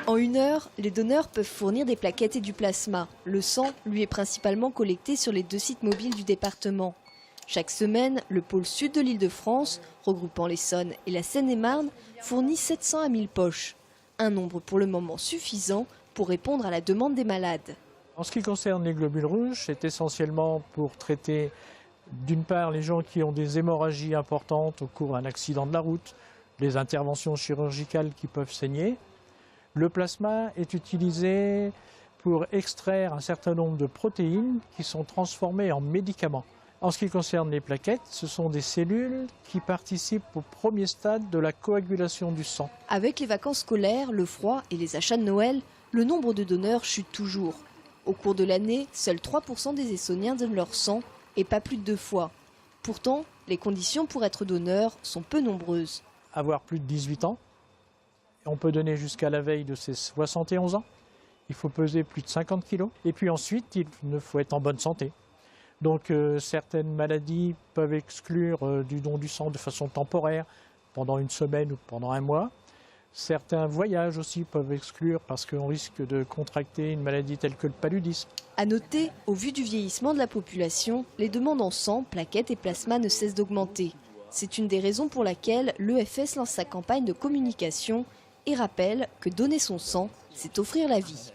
En 1 heure, les donneurs peuvent fournir des plaquettes et du plasma. Le sang, lui, est principalement collecté sur les 2 sites mobiles du département. Chaque semaine, le pôle sud de l'Île-de-France, regroupant l'Essonne et la Seine-et-Marne, fournit 700 à 1000 poches. Un nombre pour le moment suffisant pour répondre à la demande des malades. En ce qui concerne les globules rouges, c'est essentiellement pour traiter d'une part les gens qui ont des hémorragies importantes au cours d'un accident de la route, les interventions chirurgicales qui peuvent saigner. Le plasma est utilisé pour extraire un certain nombre de protéines qui sont transformées en médicaments. En ce qui concerne les plaquettes, ce sont des cellules qui participent au premier stade de la coagulation du sang. Avec les vacances scolaires, le froid et les achats de Noël, le nombre de donneurs chute toujours. Au cours de l'année, seuls 3% des Essonniens donnent leur sang et pas plus de 2 fois. Pourtant, les conditions pour être donneur sont peu nombreuses. Avoir plus de 18 ans, on peut donner jusqu'à la veille de ses 71 ans. Il faut peser plus de 50 kilos. Et puis ensuite, il faut être en bonne santé. Donc certaines maladies peuvent exclure du don du sang de façon temporaire, pendant une semaine ou pendant un mois. Certains voyages aussi peuvent exclure parce qu'on risque de contracter une maladie telle que le paludisme. À noter, au vu du vieillissement de la population, les demandes en sang, plaquettes et plasma ne cessent d'augmenter. C'est une des raisons pour laquelle l'EFS lance sa campagne de communication et rappelle que donner son sang, c'est offrir la vie.